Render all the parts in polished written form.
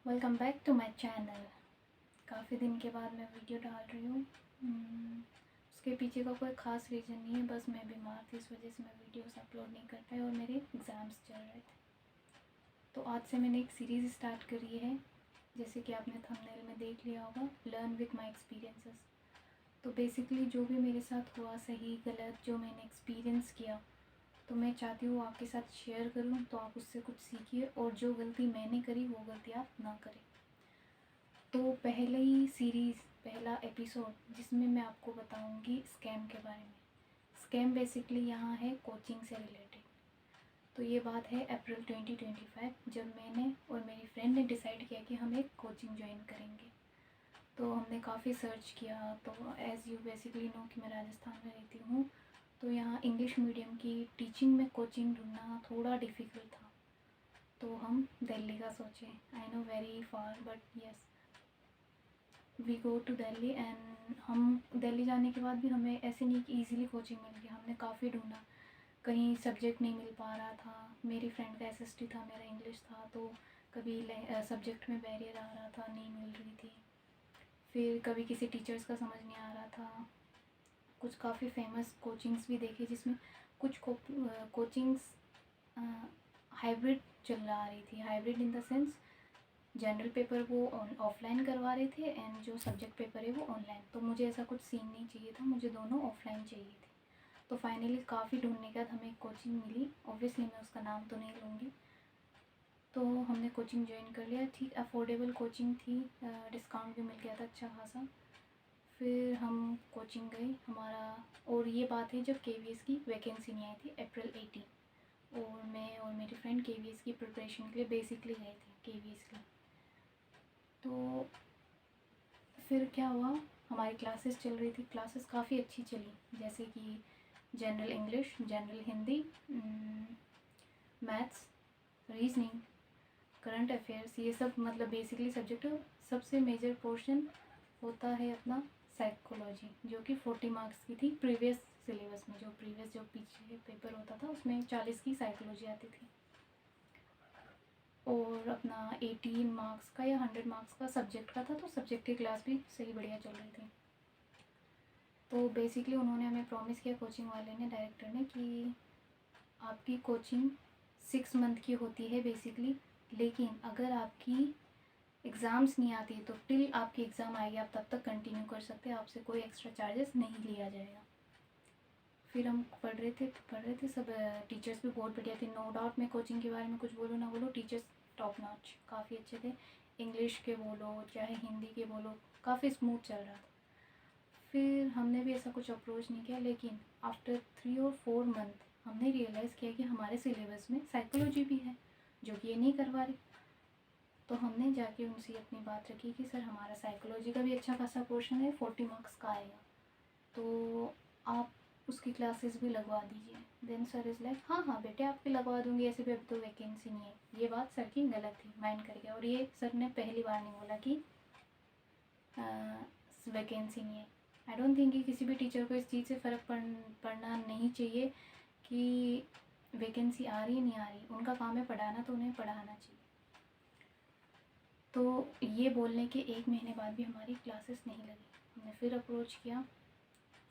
Welcome back to my channel. काफ़ी दिन के बाद मैं वीडियो डाल रही हूँ। उसके पीछे का कोई ख़ास रीज़न नहीं है, बस मैं बीमार थी, इस वजह से मैं वीडियोस अपलोड नहीं कर पाई और मेरे एग्ज़ाम्स चल रहे थे। तो आज से मैंने एक सीरीज़ स्टार्ट करी है, जैसे कि आपने थंबनेल में देख लिया होगा, लर्न विथ माई एक्सपीरियंसेस। तो बेसिकली जो भी मेरे साथ हुआ, सही गलत, जो मैंने एक्सपीरियंस किया, तो मैं चाहती हूँ आपके साथ शेयर करूँ, तो आप उससे कुछ सीखिए और जो गलती मैंने करी वो गलती आप ना करें। तो पहले ही सीरीज़, पहला एपिसोड जिसमें मैं आपको बताऊंगी स्कैम के बारे में। स्कैम बेसिकली यहाँ है कोचिंग से रिलेटेड। तो ये बात है अप्रैल 2025, जब मैंने और मेरी फ्रेंड ने डिसाइड किया कि हम एक कोचिंग ज्वाइन करेंगे। तो हमने काफ़ी सर्च किया। तो एज़ यू बेसिकली नो कि मैं राजस्थान में रहती हूँ, तो यहाँ इंग्लिश मीडियम की टीचिंग में कोचिंग ढूंढना थोड़ा डिफ़िकल्ट था। तो हम दिल्ली का सोचे। I know very far, but yes we go to Delhi. And हम दिल्ली जाने के बाद भी हमें ऐसे नहीं कि ईज़िली कोचिंग मिल गया, हमने काफ़ी ढूंढा, कहीं सब्जेक्ट नहीं मिल पा रहा था। मेरी फ्रेंड का एसएसटी था, मेरा इंग्लिश था, तो कभी सब्जेक्ट में बैरियर आ रहा था, नहीं मिल रही थी। फिर कभी किसी टीचर्स का समझ नहीं आ रहा था। कुछ काफ़ी फेमस कोचिंग्स भी देखे जिसमें कुछ कोचिंग्स हाइब्रिड चल रही थी। Hybrid in the sense general paper वो ऑफलाइन करवा रहे थे एंड जो सब्जेक्ट पेपर है वो ऑनलाइन। तो मुझे ऐसा कुछ सीन नहीं चाहिए था, मुझे दोनों ऑफलाइन चाहिए थे। तो फाइनली काफ़ी ढूंढने के बाद हमें एक कोचिंग मिली। ऑब्वियसली मैं उसका नाम तो नहीं लूँगी। तो हमने कोचिंग ज्वाइन कर लिया। ठीक अफोर्डेबल कोचिंग थी, डिस्काउंट भी मिल गया था अच्छा खासा। फिर हम कोचिंग गए हमारा। और ये बात है जब KVS की वैकेंसी नहीं आई थी, अप्रैल 18, और मैं और मेरी फ्रेंड KVS की प्रिपरेशन के लिए बेसिकली गए थे KVS की। तो फिर क्या हुआ, हमारी क्लासेस चल रही थी, क्लासेस काफ़ी अच्छी चली, जैसे कि general English, general Hindi, maths, reasoning, current affairs, ये सब मतलब बेसिकली सब्जेक्ट। सबसे मेजर पोर्शन होता है अपना साइकोलॉजी, जो कि 40 मार्क्स की थी प्रीवियस सिलेबस में। जो प्रीवियस जो पीछे पेपर होता था उसमें 40 की साइकोलॉजी आती थी, और अपना 18 मार्क्स का या 100 मार्क्स का सब्जेक्ट का था। तो सब्जेक्ट की क्लास भी सही बढ़िया चल रही थी। तो बेसिकली उन्होंने हमें प्रॉमिस किया, कोचिंग वाले ने, डायरेक्टर ने, कि आपकी कोचिंग 6 मंथ की होती है बेसिकली, लेकिन अगर आपकी एग्ज़ाम्स नहीं आती तो टिल आपकी एग्ज़ाम आएगी आप तब तक कंटिन्यू कर सकते हैं, आपसे कोई एक्स्ट्रा चार्जेस नहीं लिया जाएगा। फिर हम पढ़ रहे थे सब। टीचर्स भी बहुत बढ़िया थे, नो डाउट। मैं कोचिंग के बारे में कुछ बोलूँ ना बोलो, टीचर्स टॉप नॉच, काफ़ी अच्छे थे। इंग्लिश के बोलो चाहे हिंदी के बोलो, काफ़ी स्मूथ चल रहा था। फिर हमने भी ऐसा कुछ अप्रोच नहीं किया, लेकिन आफ्टर 3 और 4 मंथ हमने रियलाइज़ किया कि हमारे सिलेबस में साइकोलॉजी भी है, जो कि ये नहीं करवा रही। तो हमने जाके उनसे अपनी बात रखी कि सर हमारा साइकोलॉजी का भी अच्छा खासा पोर्शन है, 40 मार्क्स का आएगा, तो आप उसकी क्लासेस भी लगवा दीजिए। देन सर इज़ लाइक, हाँ हाँ बेटे आपकी लगवा दूँगी, ऐसे भी अब तो वैकेंसी नहीं है। ये बात सर की गलत थी, माइंड करके। और ये सर ने पहली बार नहीं बोला कि वैकेंसी नहीं है। आई डोंट थिंक कि किसी भी टीचर को इस चीज़ से फ़र्क पड़ना नहीं चाहिए कि वैकेंसी आ रही नहीं आ रही। उनका काम है पढ़ाना, तो उन्हें पढ़ाना चाहिए। तो ये बोलने के 1 महीने बाद भी हमारी क्लासेस नहीं लगी। हमने फिर अप्रोच किया,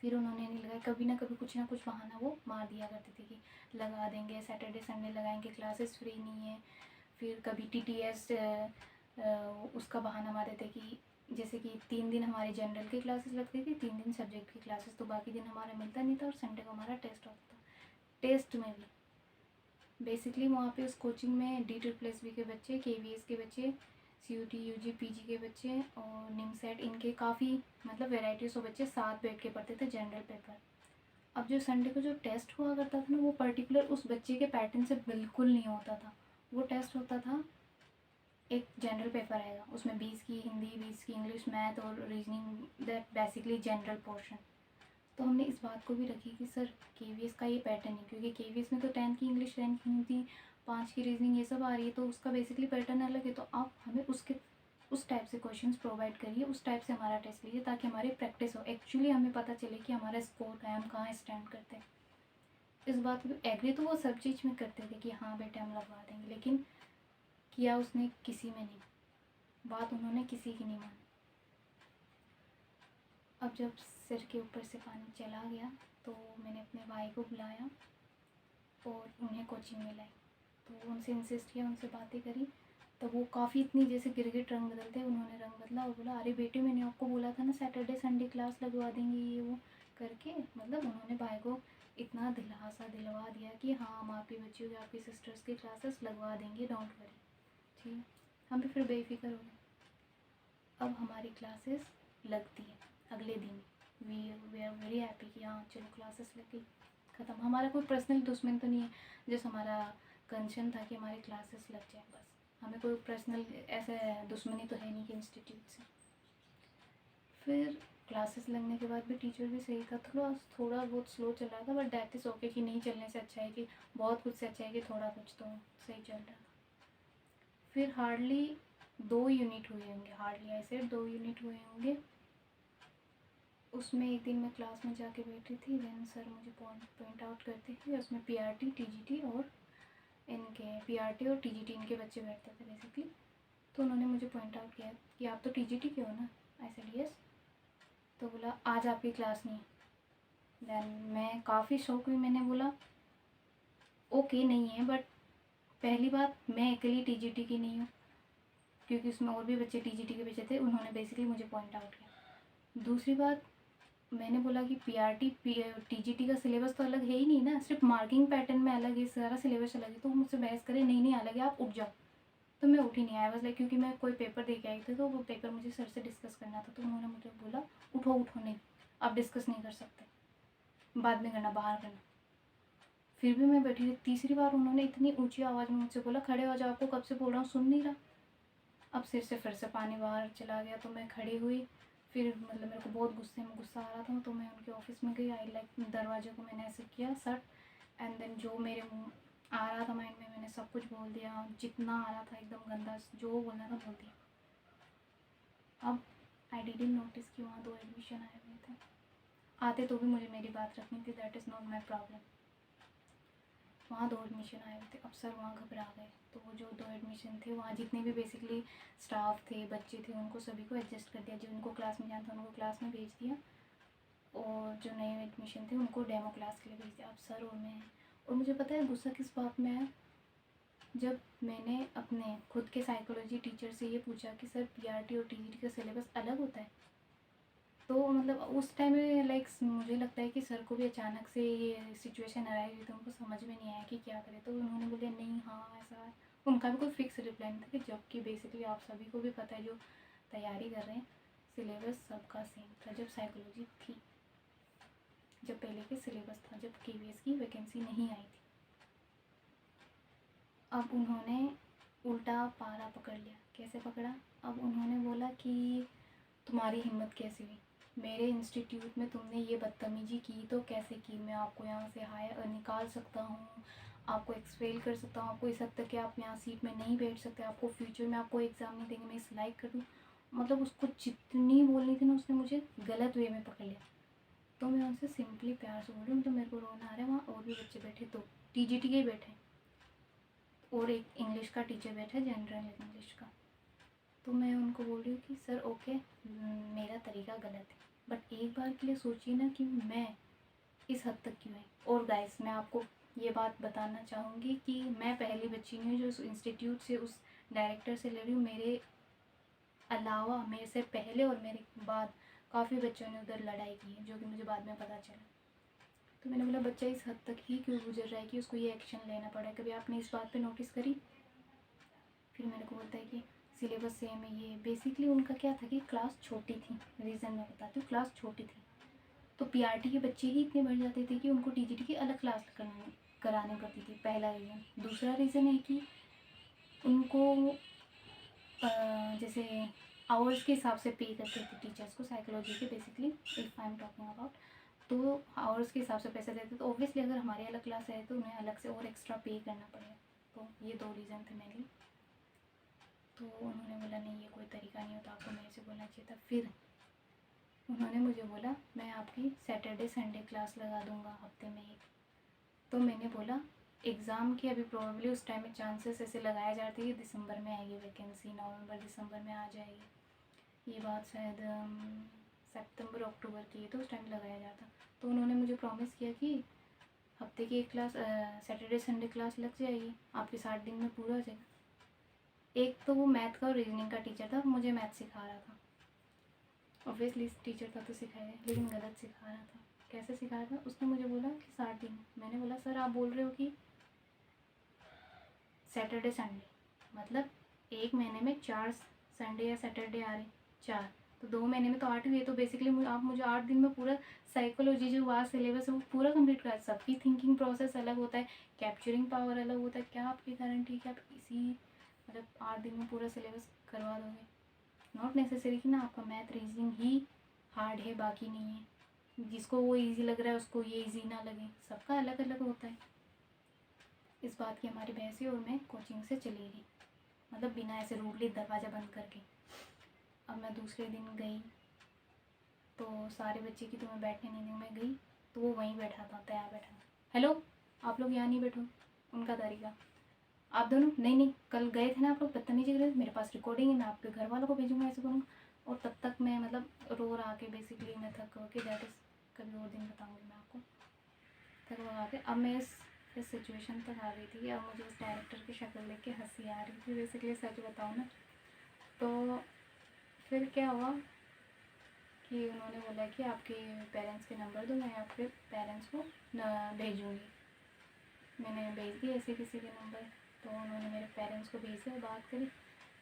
फिर उन्होंने नहीं लगाया। कभी ना कभी कुछ ना कुछ बहाना वो मार दिया करते थे कि लगा देंगे, सैटरडे संडे लगाएंगे, क्लासेस फ्री नहीं है। फिर कभी TTS उसका बहाना मार देते कि जैसे कि 3 दिन हमारी जनरल की क्लासेस लगती थी, 3 दिन सब्जेक्ट की क्लासेस, तो बाकी दिन हमारा मिलता नहीं था, और संडे को हमारा टेस्ट होता था। टेस्ट में भी बेसिकली वहाँ पे उस कोचिंग में DSSS के बच्चे, KVS के बच्चे, CUT UG PG के बच्चे और निमसेट, इनके काफ़ी मतलब वेराइटीज़ ऑफ बच्चे साथ बैठ के पढ़ते थे जनरल पेपर। अब जो संडे को जो टेस्ट हुआ करता था ना, वो पर्टिकुलर उस बच्चे के पैटर्न से बिल्कुल नहीं होता था। वो टेस्ट होता था, एक जनरल पेपर आएगा, उसमें 20 की हिंदी, 20 की इंग्लिश, मैथ और reasoning, that basically general portion. तो हमने इस बात को भी रखी कि सर KVS का ये पैटर्न है, क्योंकि KVS में तो 10 की इंग्लिश, 10 की हिंदी, 5 की रीजनिंग, ये सब आ रही है, तो उसका बेसिकली पैटर्न अलग है। तो आप हमें उस टाइप से क्वेश्चंस प्रोवाइड करिए, उस टाइप से हमारा टेस्ट लीजिए, ताकि हमारी प्रैक्टिस हो, एक्चुअली हमें पता चले कि हमारा स्कोर का है, हम कहाँ स्टैंड करते हैं। इस बात पर एग्री तो वो सब चीज़ में करते थे कि हाँ बेटे हम लगवा देंगे, लेकिन किया उसने किसी में नहीं। बात उन्होंने किसी की नहीं मानी। अब जब सिर के ऊपर से पानी चला गया तो मैंने अपने भाई को बुलाया और उन्हें कोचिंग में लाई। तो उनसे इंसिस्ट किया, उनसे बातें करी। तब वो काफ़ी इतनी जैसे गिरगिट रंग बदलते, उन्होंने रंग बदला और बोला, अरे बेटे मैंने आपको बोला था ना सैटरडे संडे क्लास लगवा देंगे ये वो करके। मतलब उन्होंने भाई को इतना दिलासा दिलवा दिया कि हाँ हम आपकी बच्चियों की, आपकी सिस्टर्स की क्लासेस लगवा देंगे, डोंट वरी। ठीक, हम भी फिर बेफिक्र हो गए। अब हमारी क्लासेस लगती है अगले दिन। वी आर वेरी हैप्पी कि हाँ चलो क्लासेस लग गई, ख़त्म। हमारा कोई पर्सनल दुश्मन तो नहीं है, जैसे हमारा कंसर्न था कि हमारी क्लासेस लग जाए बस। हमें कोई पर्सनल ऐसा दुश्मनी तो है नहीं कि इंस्टीट्यूट से। फिर क्लासेस लगने के बाद भी टीचर भी सही था, थोड़ा बहुत स्लो चल रहा था, बट दैट इज़ ओके कि नहीं चलने से अच्छा है कि बहुत कुछ से अच्छा है कि थोड़ा कुछ तो सही चल रहा था। फिर हार्डली 2 यूनिट हुए होंगे, हार्डली ऐसे 2 यूनिट हुए होंगे। उसमें एक दिन मैं क्लास में जाके बैठी थी, देन सर मुझे पॉइंट आउट करते थे। उसमें पीआरटी टीजीटी और इनके पीआरटी और टीजीटी इनके बच्चे बैठते थे बेसिकली। तो उन्होंने मुझे पॉइंट आउट किया कि आप तो टीजीटी के हो ना। I said yes. तो बोला आज आपकी क्लास नहीं है। देन मैं काफ़ी शौक हुई, मैंने बोला ओके नहीं है, बट पहली बात मैं अकेली टीजीटी की नहीं हूँ, क्योंकि उसमें और भी बच्चे टीजीटी के बच्चे थे। उन्होंने बेसिकली मुझे पॉइंट आउट किया। दूसरी बात, मैंने बोला कि पीआरटी टीजीटी का सिलेबस तो अलग है ही नहीं ना, सिर्फ मार्किंग पैटर्न में अलग है, सारा सिलेबस अलग है। तो मुझसे बहस करे नहीं अलग है, आप उठ जाओ। तो मैं उठी नहीं, आई वाज लाइक, क्योंकि मैं कोई पेपर दे के आई थी तो वो पेपर मुझे सर से डिस्कस करना था। तो उन्होंने मुझे बोला उठो उठो, नहीं आप डिस्कस नहीं कर सकते, बाद में करना, बाहर करना। फिर भी मैं बैठी थी। तीसरी बार उन्होंने इतनी ऊंची आवाज़ में मुझसे बोला खड़े हो जाओ, आपको कब से बोल रहा हूँ सुन नहीं रहा। अब सिर से फिर से पानी बाहर चला गया। तो मैं खड़ी हुई। फिर मतलब मेरे को बहुत गुस्सा आ रहा था, तो मैं उनके ऑफिस में गई। आई लाइक दरवाजे को मैंने ऐसे किया सट, एंड देन जो मेरे मुँह आ रहा था माइंड में मैंने सब कुछ बोल दिया, जितना आ रहा था एकदम गंदा जो बोलना था बोल दिया। अब आई डिडंट नोटिस कि वहाँ 2 एडमिशन आए हुए थे। आते तो भी मुझे मेरी बात रखनी थी, that is not my problem. वहाँ 2 एडमिशन आए हुए थे। अब सर वहाँ घबरा गए। तो वो जो 2 एडमिशन थे, वहाँ जितने भी बेसिकली स्टाफ थे, बच्चे थे, उनको सभी को एडजस्ट कर दिया। जिनको क्लास में जाना था उनको क्लास में भेज दिया, और जो नए एडमिशन थे उनको डेमो क्लास के लिए भेज दिया। अब सर और मैं, और मुझे पता है गुस्सा किस बात में है, जब मैंने अपने खुद के साइकोलॉजी टीचर से ये पूछा कि सर पीआरटी और टीजीटी का सिलेबस अलग होता है। तो मतलब उस टाइम में लाइक मुझे लगता है कि सर को भी अचानक से ये सिचुएशन आई हुई, तो उनको समझ में नहीं आया कि क्या करें। तो उन्होंने बोले नहीं हाँ ऐसा है। उनका भी कोई फिक्स रिप्लाई नहीं था, कि जबकि बेसिकली आप सभी को भी पता है जो तैयारी कर रहे हैं, सिलेबस सबका सेम था। जब साइकोलॉजी थी, जब पहले के सिलेबस था, जब केवीएस की वैकेंसी नहीं आई थी। अब उन्होंने उल्टा पारा पकड़ लिया। कैसे पकड़ा? अब उन्होंने बोला कि तुम्हारी हिम्मत कैसे हुई, मेरे इंस्टीट्यूट में तुमने ये बदतमीजी की तो कैसे की, मैं आपको यहाँ से निकाल सकता हूँ, आपको एक्सपेल कर सकता हूँ, आपको इस हद तक कि आप यहाँ सीट में नहीं बैठ सकते, आपको फ्यूचर में आपको एग्ज़ाम नहीं देंगे, मैं इस लाइक कर दूँ। मतलब उसको जितनी बोलनी थी ना, उसने मुझे गलत वे में पकड़ लिया। तो मैं उनसे सिंपली प्यार से बोल रही हूँ, तो मेरे को रोना आ रहा है। वहाँ और भी बच्चे बैठे, तो टीजीटी के ही बैठे, और एक इंग्लिश का टीचर बैठा है, जनरल इंग्लिश का। तो मैं उनको बोल रही हूँ कि सर ओके मेरा तरीका गलत है, बट एक बार के लिए सोचिए ना कि मैं इस हद तक क्यों आई। और गाइस मैं आपको ये बात बताना चाहूँगी कि मैं पहली बच्ची नहीं हूँ जो उस इंस्टीट्यूट से, उस डायरेक्टर से ले रही हूँ। मेरे अलावा, मेरे से पहले और मेरे बाद काफ़ी बच्चों ने उधर लड़ाई की है, जो कि मुझे बाद में पता चला। तो मैंने बोला बच्चा इस हद तक ही क्यों गुजर रहा है कि उसको ये एक्शन लेना पड़ा है, कभी आपने इस बात पे नोटिस करी? फिर मेरे को बोलता है कि सिलेबस सेम है। ये बेसिकली उनका क्या था कि क्लास छोटी थी, रीज़न मैं बताती हूँ, क्लास छोटी थी तो पीआरटी के बच्चे ही इतने बढ़ जाते थे कि उनको टीजीटी की अलग क्लास करानी पड़ती थी, पहला रीज़न। दूसरा रीज़न है कि उनको जैसे आवर्स के हिसाब से पे करते थे टीचर्स को, साइकोलॉजी के basically if I am talking about, तो आवर्स के हिसाब से पैसे देते। तो ऑब्वियसली अगर हमारे अलग क्लास है तो उन्हें अलग से और एक्स्ट्रा पे करना पड़ेगा। तो ये 2 रीज़न थे मेरे लिए। तो उन्होंने बोला नहीं ये कोई तरीका नहीं होता, आपको मेरे से बोलना चाहिए था। फिर उन्होंने मुझे बोला मैं आपकी सैटरडे संडे क्लास लगा दूँगा हफ्ते में एक। तो मैंने बोला एग्ज़ाम की अभी प्रोबेबली उस टाइम में चांसेस ऐसे लगाए जाते हैं कि दिसंबर में आएगी वैकेंसी, नवंबर दिसंबर में आ जाएगी। ये बात शायद सितंबर अक्टूबर की है, तो उस टाइम लगाया जाता। तो उन्होंने मुझे प्रॉमिस किया कि हफ्ते की एक क्लास सैटरडे संडे क्लास लग जाएगी, आपके 60 दिन में पूरा हो जाएगा। एक तो वो मैथ का और रीजनिंग का टीचर था, मुझे मैथ सिखा रहा था। ऑब्वियसली टीचर था तो सिखाया, लेकिन गलत सिखा रहा था। कैसे सिखा रहा था? उसने मुझे बोला कि 60 दिन। मैंने बोला सर आप बोल रहे हो कि सैटरडे संडे, मतलब एक महीने में 4 संडे या सैटरडे आ रहे, 4, तो 2 महीने में तो 8 हुए। तो बेसिकली आप मुझे 8 दिन में पूरा साइकोलॉजी जो वास्ट सिलेबस है वो पूरा कंप्लीट करा। सबकी थिंकिंग प्रोसेस अलग होता है, कैप्चरिंग पावर अलग होता है। क्या आपकी गारंटी कि आप इसी मतलब 8 दिन में पूरा सिलेबस करवा दोगे? नॉट नेसेसरी कि ना आपका मैथ रीजनिंग ही हार्ड है, बाकी नहीं है। जिसको वो इजी लग रहा है उसको ये इजी ना लगे, सबका अलग अलग होता है। इस बात की हमारी बहस हुई और मैं कोचिंग से चली गई, मतलब बिना ऐसे रूडली दरवाज़ा बंद करके। अब मैं दूसरे दिन गई तो सारे बच्चे की तो मैं बैठने नहीं दी, मैं गई तो वो वहीं बैठा था, तैयार बैठा था। हेलो, आप लोग यहाँ नहीं बैठो। उनका तरीका, आप दोनों नहीं, कल गए थे ना आप लोग, बदतमीजी कर रहे थे, मेरे पास रिकॉर्डिंग है, मैं आपके घर वालों को भेजूँगा, ऐसे करूँगा। और तब तक मैं मतलब रो रहा के बेसिकली मैं थक के दैट इज़, कभी और दिन बताऊँगी मैं आपको। थक रो के अब मैं इस सिचुएशन तक आ गई थी कि अब मुझे उस डायरेक्टर की शक्ल देख के हंसी आ रही थी, बेसिकली सच बताऊँ ना। तो फिर क्या हुआ कि उन्होंने बोला कि आपके पेरेंट्स के नंबर दो, मैं आपके पेरेंट्स को भेजूँगी। मैंने भेज दिया ऐसे किसी के नंबर, तो उन्होंने मेरे पेरेंट्स को भेज दिया, बात करी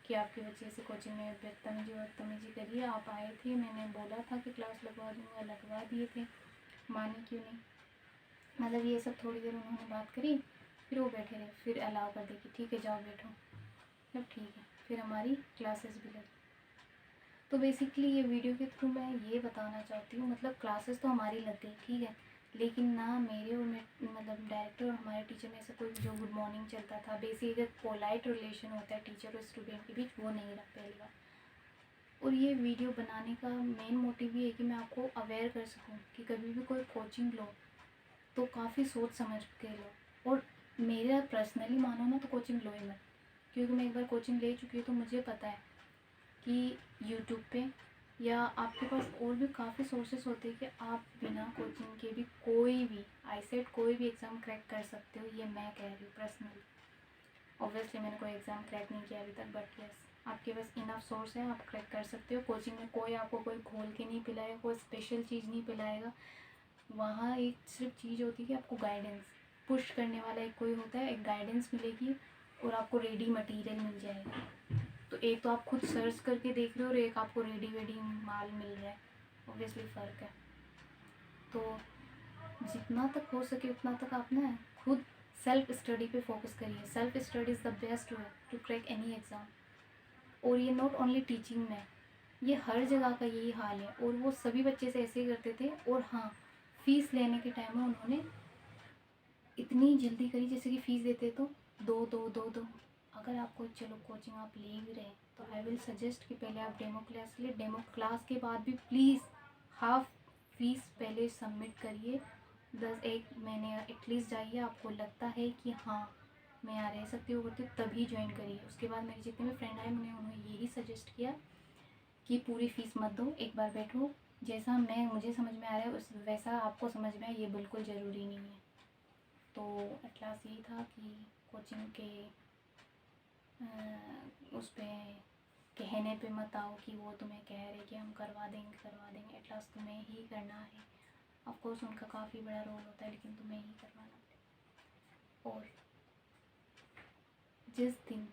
कि आपके बच्चे से कोचिंग में बदतमीजी करी है, आप आए थे, मैंने बोला था कि क्लास लगवा दूँगा, लगवा दिए थे, माने क्यों नहीं। मतलब ये सब थोड़ी देर उन्होंने बात करी, फिर वो बैठे रहे, फिर अलाउ कर दे कि ठीक है जाओ बैठो, मतलब ठीक है। फिर हमारी क्लासेस भी लगी। तो बेसिकली ये वीडियो के थ्रू मैं ये बताना चाहती हूँ, मतलब क्लासेस तो हमारी लग गई ठीक है, लेकिन ना मेरे और मतलब डायरेक्टर और हमारे टीचर में ऐसा कोई जो गुड मॉर्निंग चलता था, बेसिक एक पोलाइट रिलेशन होता है टीचर और स्टूडेंट के बीच, वो नहीं रहा पहली बार। और ये वीडियो बनाने का मेन मोटिव ये है कि मैं आपको अवेयर कर सकूँ कि कभी भी कोई कोचिंग लो तो काफ़ी सोच समझ के लो। और मेरा पर्सनली मानो ना तो कोचिंग लो ही मत, क्योंकि मैं एक बार कोचिंग ले चुकी हूँ, तो मुझे पता है कि यूट्यूब पे या आपके पास और भी काफ़ी सोर्सेस होते हैं कि आप बिना कोचिंग के भी कोई भी आईसेट कोई भी एग्ज़ाम क्रैक कर सकते हो। ये मैं कह रही हूँ पर्सनली। ऑब्वियसली मैंने कोई एग्ज़ाम क्रैक नहीं किया अभी तक, बट यस आपके पास इनफ सोर्स है, आप क्रैक कर सकते हो। कोचिंग में कोई आपको कोई खोल के नहीं पिलाएगा, कोई स्पेशल चीज़ नहीं पिलाएगा। वहाँ एक सिर्फ चीज़ होती है कि आपको गाइडेंस पुश करने वाला एक कोई होता है, एक गाइडेंस मिलेगी और आपको रेडी मटेरियल मिल जाएगा। तो एक तो आप खुद सर्च करके देख रहे हो और एक आपको रेडी वेडी माल मिल रहा है, ऑब्वियसली फ़र्क है। तो जितना तक हो सके उतना तक आप ना खुद सेल्फ स्टडी पे फोकस करिए। Self study is the best way to crack any exam. और ये नॉट ओनली टीचिंग में, ये हर जगह का यही हाल है। और वो सभी बच्चे से ऐसे ही करते थे। और हाँ, फ़ीस लेने के टाइम में उन्होंने इतनी जल्दी करी, जैसे कि फ़ीस देते तो दो दो दो दो। अगर आपको चलो कोचिंग आप ले भी रहे तो आई विल सजेस्ट कि पहले आप डेमो क्लास ले, डेमो क्लास के बाद भी प्लीज़ हाफ फीस पहले सबमिट करिए। 1 महीने एटलीस्ट जाइए, आपको लगता है कि हाँ मैं यहाँ रह सकती हूँ करती हूँ, तभी ज्वाइन करिए। उसके बाद मेरे जितने भी फ्रेंड आए मैंने उन्हें यही सजेस्ट किया कि पूरी फ़ीस मत दो, एक बार बैठो, जैसा मुझे समझ में आ रहा है उस वैसा आपको समझ में आए, ये बिल्कुल ज़रूरी नहीं है। तो एट लास्ट यही था कि कोचिंग के उस पर कहने पे मत आओ कि वो तुम्हें कह रहे कि हम करवा देंगे। एट लास्ट तुम्हें ही करना है। ऑफ कोर्स उनका काफ़ी बड़ा रोल होता है, लेकिन तुम्हें ही करवाना है। और जिस दिन